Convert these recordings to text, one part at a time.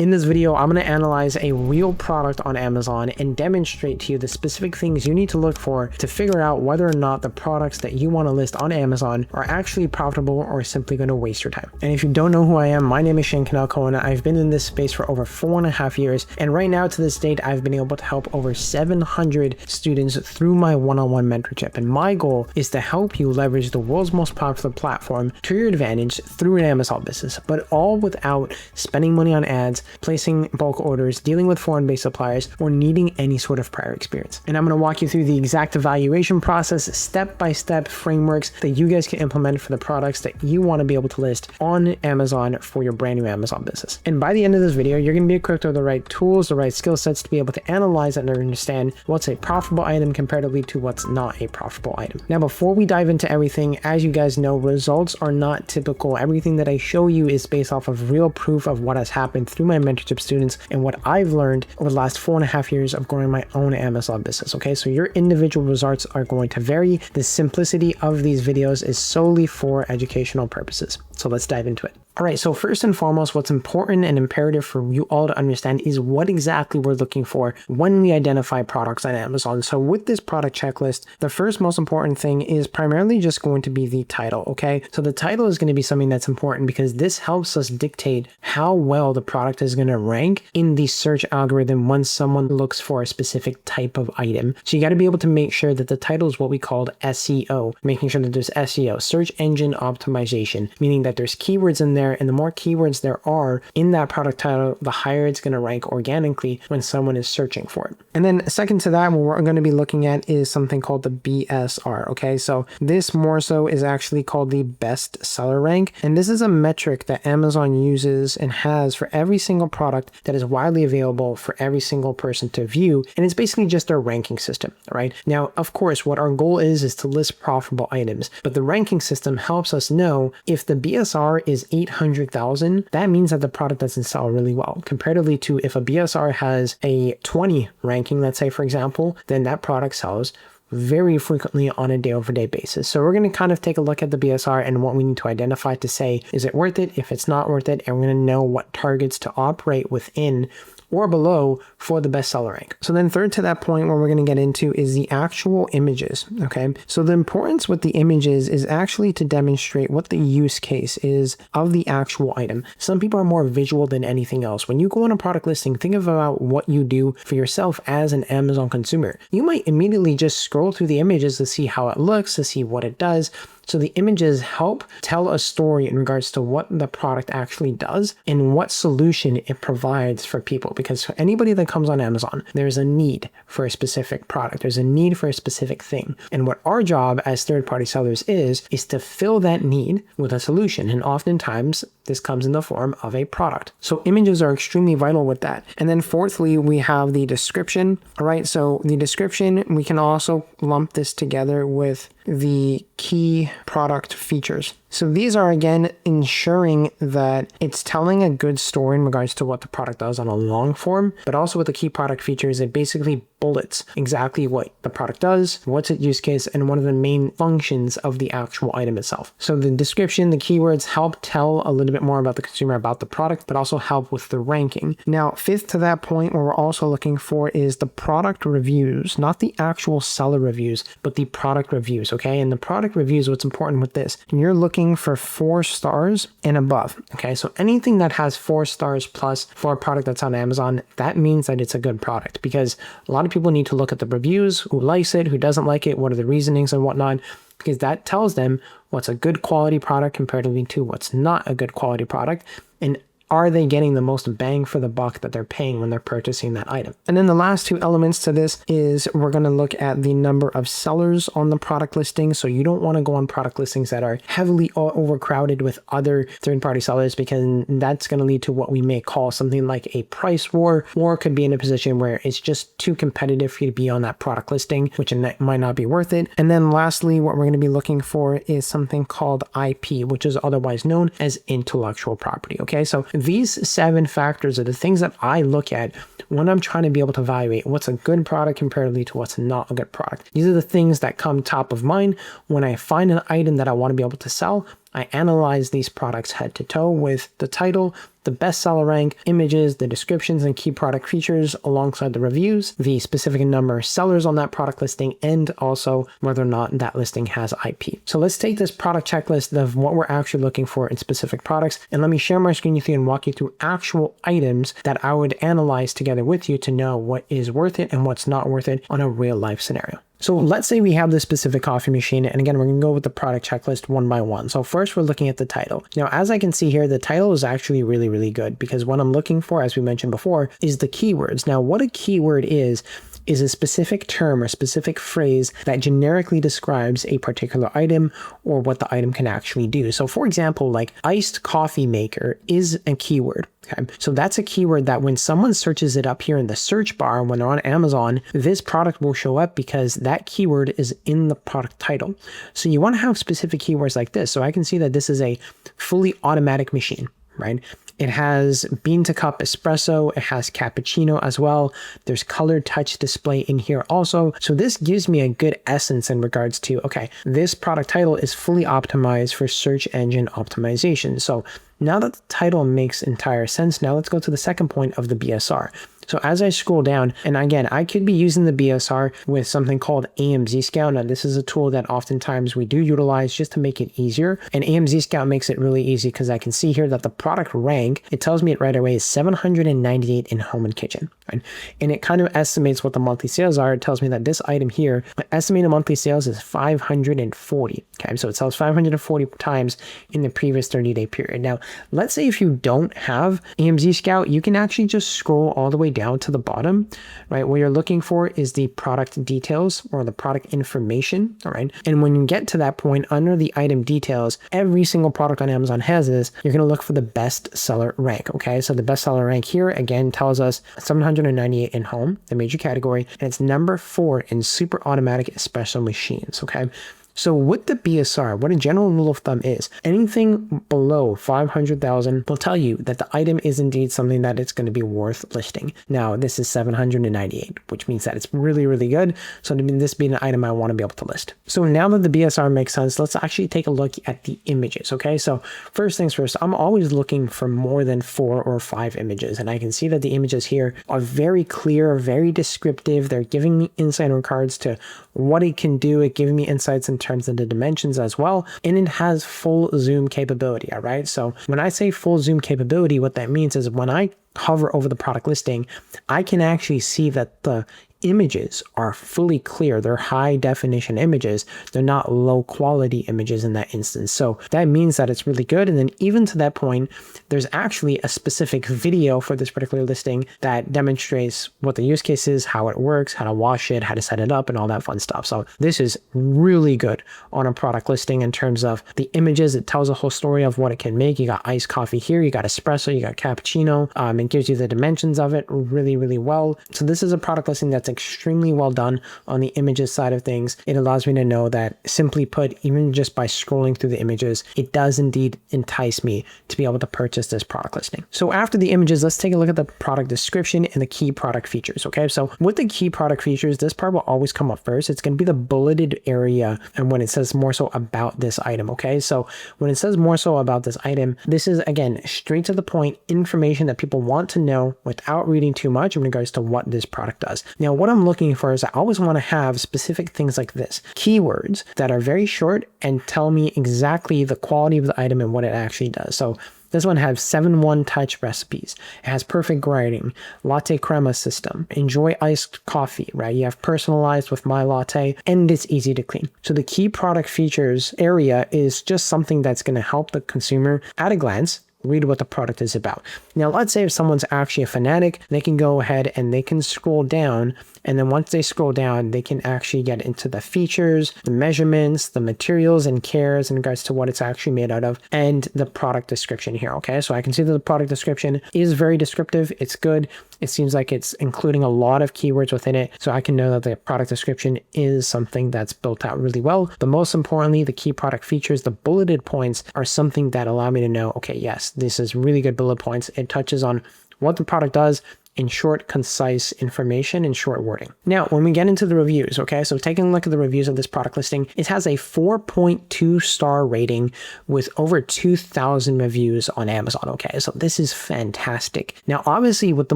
In this video, I'm going to analyze a real product on Amazon and demonstrate to you the specific things you need to look for to figure out whether or not the products that you want to list on Amazon are actually profitable or simply going to waste your time. And if you don't know who I am, my name is Shayne Cannell-Cohen. I've been in this space for over 4.5 years, and right now to this date, I've been able to help over 700 students through my one-on-one mentorship. And my goal is to help you leverage the world's most popular platform to your advantage through an Amazon business, but all without spending money on ads, placing bulk orders, dealing with foreign-based suppliers, or needing any sort of prior experience. And I'm going to walk you through the exact evaluation process, step-by-step frameworks that you guys can implement for the products that you want to be able to list on Amazon for your brand new Amazon business. And by the end of this video, you're going to be equipped with the right tools, the right skill sets to be able to analyze and understand what's a profitable item comparatively to what's not a profitable item. Now, before we dive into everything, as you guys know, results are not typical. Everything that I show you is based off of real proof of what has happened through my mentorship students and what I've learned over the last 4.5 years of growing my own Amazon business. Okay, so your individual results are going to vary. The simplicity of these videos is solely for educational purposes. So let's dive into it. All right, so first and foremost, what's important and imperative for you all to understand is what exactly we're looking for when we identify products on Amazon. So with this product checklist, the first most important thing is primarily just going to be the title, okay? So the title is going to be something that's important because this helps us dictate how well the product is going to rank in the search algorithm when someone looks for a specific type of item. So you got to be able to make sure that the title is what we called SEO, making sure that there's SEO, search engine optimization, meaning that there's keywords in there, and the more keywords there are in that product title, the higher it's going to rank organically when someone is searching for it. And then second to that, what we're going to be looking at is something called the BSR. Okay, so this more so is actually called the best seller rank, and this is a metric that Amazon uses and has for every single product that is widely available for every single person to view, and it's basically just our ranking system. Right now, of course, what our goal is to list profitable items, but the ranking system helps us know if the BSR is 800,000, that means that the product doesn't sell really well. Comparatively to if a BSR has a 20 ranking, let's say, for example, then that product sells very frequently on a day-over-day basis. So we're going to kind of take a look at the BSR and what we need to identify to say, is it worth it? If it's not worth it, and we're going to know what targets to operate within or below for the bestseller rank. So then third to that point, what we're going to get into is the actual images. Okay, so the importance with the images is actually to demonstrate what the use case is of the actual item. Some people are more visual than anything else. When you go on a product listing, think about what you do for yourself as an Amazon consumer. You might immediately just scroll through the images to see how it looks, to see what it does. So the images help tell a story in regards to what the product actually does and what solution it provides for people. Because for anybody that comes on Amazon, there's a need for a specific product. There's a need for a specific thing. And what our job as third-party sellers is to fill that need with a solution. And oftentimes, this comes in the form of a product. So images are extremely vital with that. And then fourthly, we have the description. All right, so the description, we can also lump this together with the key product features. So these are, again, ensuring that it's telling a good story in regards to what the product does on a long form, but also with the key product features, it basically bullets exactly what the product does, what's its use case, and one of the main functions of the actual item itself. So the description, the keywords help tell a little bit more about the consumer, about the product, but also help with the ranking. Now, fifth to that point, what we're also looking for is the product reviews, not the actual seller reviews, but the product reviews, okay? And the product reviews, what's important with this, you're looking for 4 stars and above. Okay, so anything that has 4 stars plus for a product that's on Amazon, that means that it's a good product, because a lot of people need to look at the reviews, who likes it, who doesn't like it, what are the reasonings and whatnot, because that tells them what's a good quality product comparatively to what's not a good quality product, and are they getting the most bang for the buck that they're paying when they're purchasing that item? And then the last 2 elements to this is we're going to look at the number of sellers on the product listing. So you don't want to go on product listings that are heavily overcrowded with other third-party sellers, because that's going to lead to what we may call something like a price war, or could be in a position where it's just too competitive for you to be on that product listing, which might not be worth it. And then lastly, what we're going to be looking for is something called IP, which is otherwise known as intellectual property. Okay, so these 7 factors are the things that I look at when I'm trying to be able to evaluate what's a good product comparatively to what's not a good product. These are the things that come top of mind when I find an item that I want to be able to sell I analyze these products head to toe with the title, the bestseller rank, images, the descriptions and key product features alongside the reviews, the specific number of sellers on that product listing, and also whether or not that listing has IP. So let's take this product checklist of what we're actually looking for in specific products, and let me share my screen with you and walk you through actual items that I would analyze together with you to know what is worth it and what's not worth it on a real life scenario. So let's say we have this specific coffee machine, and again, we're going to go with the product checklist one by one. So first, we're looking at the title. Now, as I can see here, the title is actually really good because what I'm looking for, as we mentioned before, is the keywords. Now, what a keyword is a specific term or specific phrase that generically describes a particular item or what the item can actually do. So for example, like iced coffee maker is a keyword. Okay, so that's a keyword that when someone searches it up here in the search bar, when they're on Amazon, this product will show up because that keyword is in the product title. So you want to have specific keywords like this. So I can see that this is a fully automatic machine, right? It has bean to cup espresso. It has cappuccino as well. There's colored touch display in here also. So this gives me a good essence in regards to, okay, this product title is fully optimized for search engine optimization. So now that the title makes entire sense, now let's go to the second point of the BSR. So as I scroll down, and again, I could be using the BSR with something called AMZ Scout. Now, this is a tool that oftentimes we do utilize just to make it easier. And AMZ Scout makes it really easy because I can see here that the product rank, it tells me it right away is 798 in home and kitchen. Right? And it kind of estimates what the monthly sales are. It tells me that this item here, estimated monthly sales is 540. Okay, so it sells 540 times in the previous 30-day period. Now, let's say if you don't have AMZ Scout, you can actually just scroll all the way down to the bottom, right? What you're looking for is the product details or the product information, all right? And when you get to that point under the item details, every single product on Amazon has this. You're going to look for the best seller rank, okay? So the best seller rank here, again, tells us 798 in home, the major category, and it's number 4 in super automatic espresso machines, okay? So with the BSR, what a general rule of thumb is, anything below 500,000 will tell you that the item is indeed something that it's going to be worth listing. Now, this is 798, which means that it's really good. So this being an item I want to be able to list. So now that the BSR makes sense, let's actually take a look at the images, okay? So first things first, I'm always looking for more than 4 or 5 images. And I can see that the images here are very clear, very descriptive. They're giving me insight in regards to what it can do. It giving me insights in terms of the dimensions as well, and it has full zoom capability. All right, so when I say full zoom capability, what that means is when I hover over the product listing, I can actually see that the images are fully clear. They're high definition images. They're not low quality images in that instance. So that means that it's really good. And then even to that point, there's actually a specific video for this particular listing that demonstrates what the use case is, how it works, how to wash it, how to set it up, and all that fun stuff. So this is really good on a product listing in terms of the images. It tells a whole story of what it can make. You got iced coffee here, you got espresso, you got cappuccino. It gives you the dimensions of it really well. So this is a product listing that's extremely well done on the images side of things. It allows me to know that, simply put, even just by scrolling through the images, it does indeed entice me to be able to purchase this product listing. So after the images, let's take a look at the product description and the key product features. Okay, so with the key product features, this part will always come up first. It's going to be the bulleted area, and when it says more so about this item. Okay, so when it says more so about this item, this is again straight to the point information that people want to know without reading too much in regards to what this product does. Now, what I'm looking for is I always want to have specific things like this, keywords that are very short and tell me exactly the quality of the item and what it actually does. So this one has 7-1 touch recipes. It has perfect writing, latte crema system, enjoy iced coffee, right? You have personalized with my latte, and it's easy to clean. So the key product features area is just something that's going to help the consumer at a glance read what the product is about. Now, let's say if someone's actually a fanatic, they can go ahead and they can scroll down, and then once they scroll down, they can actually get into the features, the measurements, the materials and cares in regards to what it's actually made out of, and the product description here, okay? So I can see that the product description is very descriptive. It's good. It seems like it's including a lot of keywords within it, so I can know that the product description is something that's built out really well. But most importantly, the key product features, the bulleted points, are something that allow me to know, okay, yes, this is really good bullet points. It touches on what the product does, in short, concise information and short wording. Now, when we get into the reviews, okay, so taking a look at the reviews of this product listing, it has a 4.2 star rating with over 2,000 reviews on Amazon, okay, so this is fantastic. Now, obviously, with the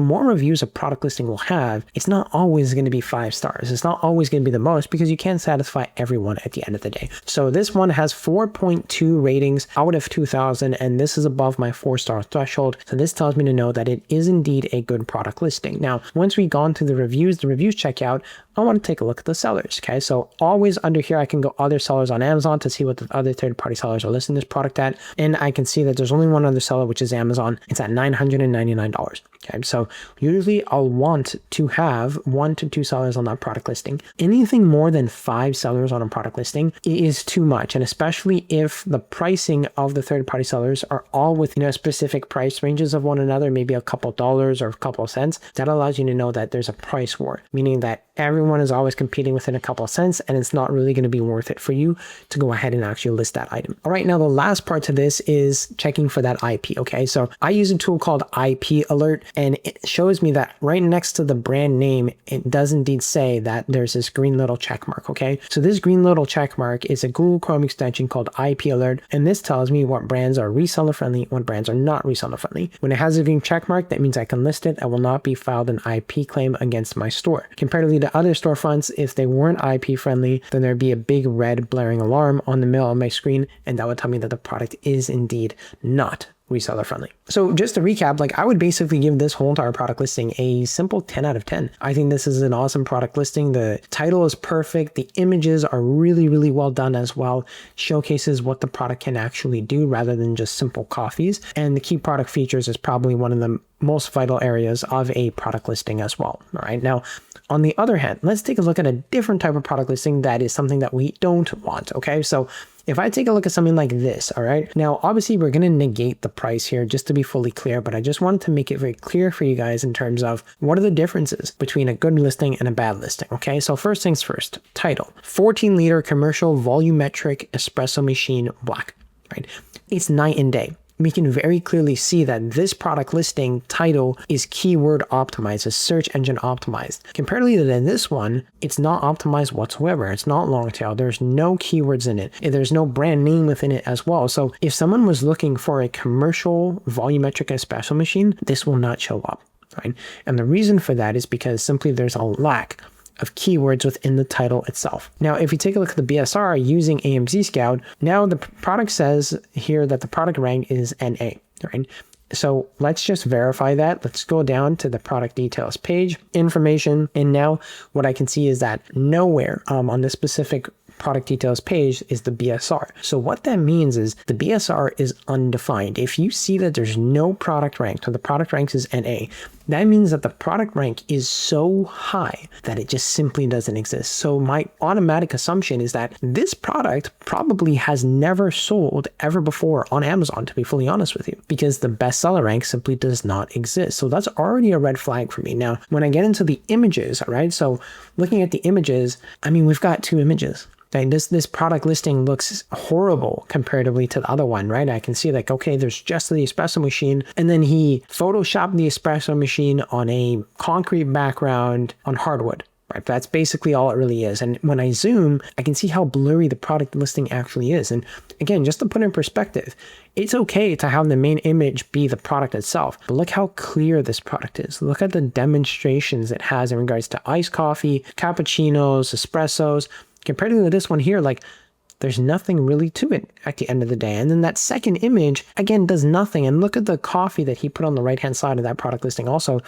more reviews a product listing will have, it's not always going to be 5 stars. It's not always going to be the most because you can't satisfy everyone at the end of the day. So this one has 4.2 ratings out of 2,000, and this is above my 4-star threshold. So this tells me to know that it is indeed a good product listing. Now, once we've gone through the reviews checkout, I want to take a look at the sellers. Okay, so always under here, I can go other sellers on Amazon to see what the other third-party sellers are listing this product at. And I can see that there's only one other seller, which is Amazon. It's at $999. Okay, so usually I'll want to have 1 to 2 sellers on that product listing. Anything more than 5 sellers on a product listing is too much. And especially if the pricing of the third-party sellers are all within specific price ranges of one another, maybe a couple dollars or a couple of cents, that allows you to know that there's a price war, meaning that everyone is always competing within a couple of cents, and it's not really going to be worth it for you to go ahead and actually list that item. All right, now the last part to this is checking for that IP. Okay, so I use a tool called IP Alert, and it shows me that right next to the brand name, it does indeed say that there's this green little check mark. Okay, so this green little check mark is a Google Chrome extension called IP Alert, and this tells me what brands are reseller friendly, what brands are not reseller friendly. When it has a green check mark, that means I can list it. I will not be filed an IP claim against my store. Comparatively to other storefronts, if they weren't IP friendly, then there'd be a big red blaring alarm on the middle of my screen, and that would tell me that the product is indeed not reseller friendly. So just to recap, like I would basically give this whole entire product listing a simple 10 out of 10. I think this is an awesome product listing. The title is perfect. The images are really, really well done as well. Showcases what the product can actually do rather than just simple coffees. And the key product features is probably one of the most vital areas of a product listing as well. All right. Now, on the other hand, let's take a look at a different type of product listing that is something that we don't want. Okay. So if I take a look at something like this, all right, now obviously we're going to negate the price here just to be fully clear, but I just wanted to make it very clear for you guys in terms of what are the differences between a good listing and a bad listing. Okay, so first things first, title, 14-liter commercial volumetric espresso machine black, right? It's night and day. We can very clearly see that this product listing title is keyword optimized, is search engine optimized. Comparatively to this one, it's not optimized whatsoever. It's not long tail. There's no keywords in it. There's no brand name within it as well. So if someone was looking for a commercial volumetric espresso machine, this will not show up, right? And the reason for that is because simply there's a lack of keywords within the title itself. Now, if you take a look at the BSR using AMZ Scout, now the product says here that the product rank is NA, right? So let's just verify that. Let's go down to the product details page, information, and now what I can see is that nowhere on this specific product details page is the BSR. So what that means is the BSR is undefined. If you see that there's no product rank, so the product rank is NA, that means that the product rank is so high that it just simply doesn't exist. So my automatic assumption is that this product probably has never sold ever before on Amazon, to be fully honest with you, because the bestseller rank simply does not exist. So that's already a red flag for me. Now, when I get into the images, all right, so looking at the images, I mean, we've got 2 images. And this product listing looks horrible comparatively to the other one, right? I can see like, okay, there's just the espresso machine, and then he photoshopped the espresso machine on a concrete background on hardwood, right? That's basically all it really is. And when I zoom, I can see how blurry the product listing actually is. And again, just to put in perspective, it's okay to have the main image be the product itself, but look how clear this product is. Look at the demonstrations it has in regards to iced coffee, cappuccinos, espressos. Compared to this one here, like there's nothing really to it at the end of the day. And then that second image, again, does nothing. And look at the coffee that he put on the right-hand side of that product listing also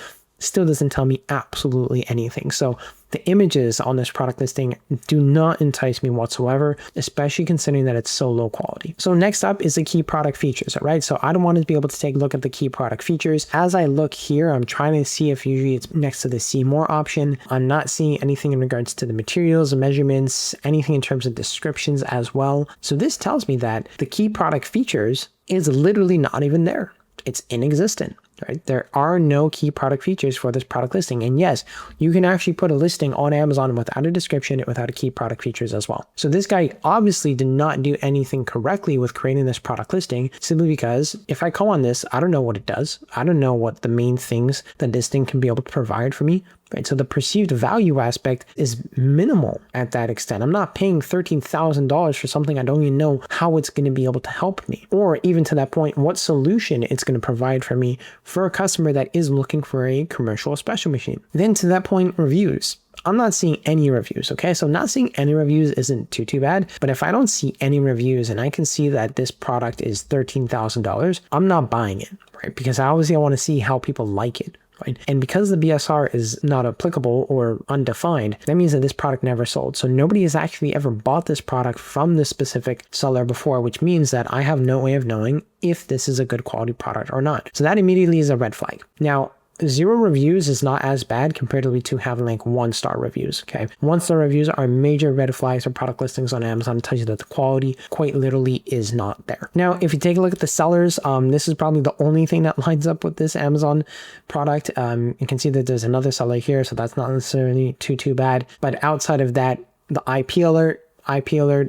still doesn't tell me absolutely anything. So the images on this product listing do not entice me whatsoever, especially considering that it's so low quality. So next up is the key product features, all right? So I don't want to be able to take a look at the key product features. As I look here, I'm trying to see if usually it's next to the see more option. I'm not seeing anything in regards to the materials, measurements, anything in terms of descriptions as well. So this tells me that the key product features is literally not even there. It's inexistent. right? There are no key product features for this product listing. And yes, you can actually put a listing on Amazon without a description, without a key product features as well. So this guy obviously did not do anything correctly with creating this product listing, simply because if I go on this, I don't know what it does. I don't know what the main things that this thing can be able to provide for me. Right, so the perceived value aspect is minimal at that extent. I'm not paying $13,000 for something I don't even know how it's going to be able to help me, or even to that point, what solution it's going to provide for me for a customer that is looking for a commercial special machine. Then to that point, reviews. I'm not seeing any reviews, okay? So not seeing any reviews isn't too bad, but if I don't see any reviews and I can see that this product is $13,000, I'm not buying it, right? Because obviously I want to see how people like it. Right? And because the BSR is not applicable or undefined, that means that this product never sold. So nobody has actually ever bought this product from this specific seller before, which means that I have no way of knowing if this is a good quality product or not. So that immediately is a red flag. Now, 0 reviews is not as bad comparatively to having like 1-star reviews, okay? 1-star reviews are major red flags for product listings on Amazon. It tells you that the quality quite literally is not there. Now, if you take a look at the sellers, this is probably the only thing that lines up with this Amazon product. You can see that there's another seller here, so that's not necessarily too bad. But outside of that, the IP alert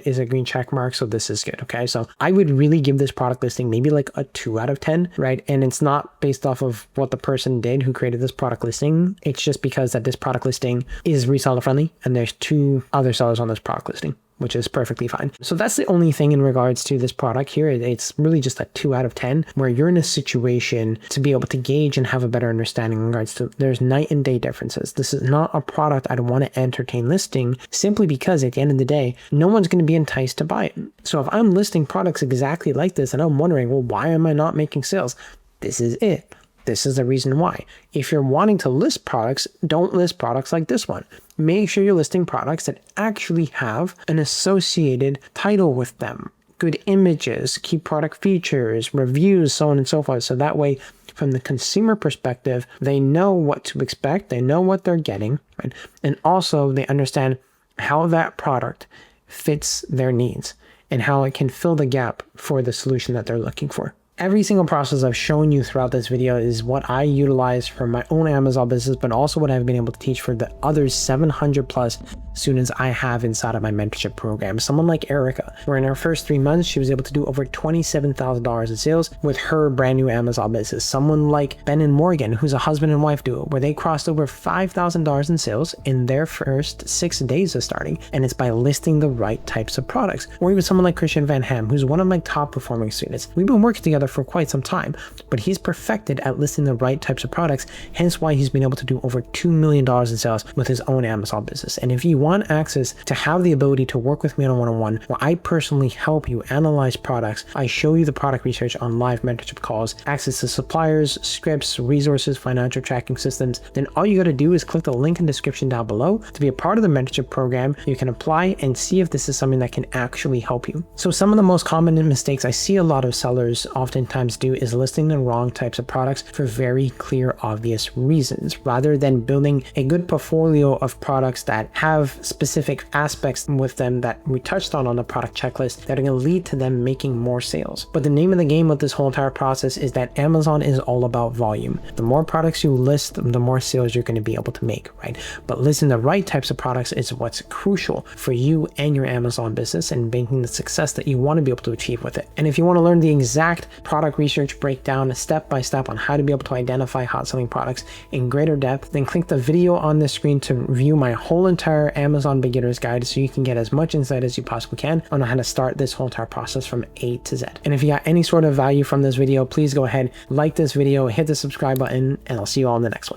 is a green check mark, so this is good, okay? So I would really give this product listing maybe like a 2 out of 10, right? And it's not based off of what the person did who created this product listing. It's just because that this product listing is reseller friendly and there's 2 other sellers on this product listing, which is perfectly fine. So that's the only thing in regards to this product here. It's really just a 2 out of 10 where you're in a situation to be able to gauge and have a better understanding in regards to there's night and day differences. This is not a product I'd want to entertain listing simply because at the end of the day, no one's going to be enticed to buy it. So if I'm listing products exactly like this and I'm wondering, well, why am I not making sales? This is it. This is the reason why. If you're wanting to list products, don't list products like this one. Make sure you're listing products that actually have an associated title with them. Good images, key product features, reviews, so on and so forth. So that way, from the consumer perspective, they know what to expect. They know what they're getting, right? And also they understand how that product fits their needs and how it can fill the gap for the solution that they're looking for. Every single process I've shown you throughout this video is what I utilize for my own Amazon business, but also what I've been able to teach for the other 700 plus students I have inside of my mentorship program. Someone like Erica, where in her first 3 months, she was able to do over $27,000 in sales with her brand new Amazon business. Someone like Ben and Morgan, who's a husband and wife duo, where they crossed over $5,000 in sales in their first 6 days of starting. And it's by listing the right types of products. Or even someone like Christian Van Ham, who's one of my top performing students. We've been working together for quite some time, but he's perfected at listing the right types of products, hence why he's been able to do over $2 million in sales with his own Amazon business. And if you want access to have the ability to work with me on a one-on-one, where I personally help you analyze products, I show you the product research on live mentorship calls, access to suppliers, scripts, resources, financial tracking systems, then all you got to do is click the link in the description down below to be a part of the mentorship program. You can apply and see if this is something that can actually help you. So some of the most common mistakes I see a lot of sellers oftentimes do is listing the wrong types of products for very clear, obvious reasons, rather than building a good portfolio of products that have specific aspects with them that we touched on the product checklist that are going to lead to them making more sales. But the name of the game with this whole entire process is that Amazon is all about volume. The more products you list, the more sales you're going to be able to make, right? But listing the right types of products is what's crucial for you and your Amazon business and making the success that you want to be able to achieve with it. And if you want to learn the exact product research breakdown step by step on how to be able to identify hot selling products in greater depth, then click the video on the screen to view my whole entire Amazon beginner's guide so you can get as much insight as you possibly can on how to start this whole entire process from A to Z. And if you got any sort of value from this video, please go ahead, like this video, hit the subscribe button, and I'll see you all in the next one.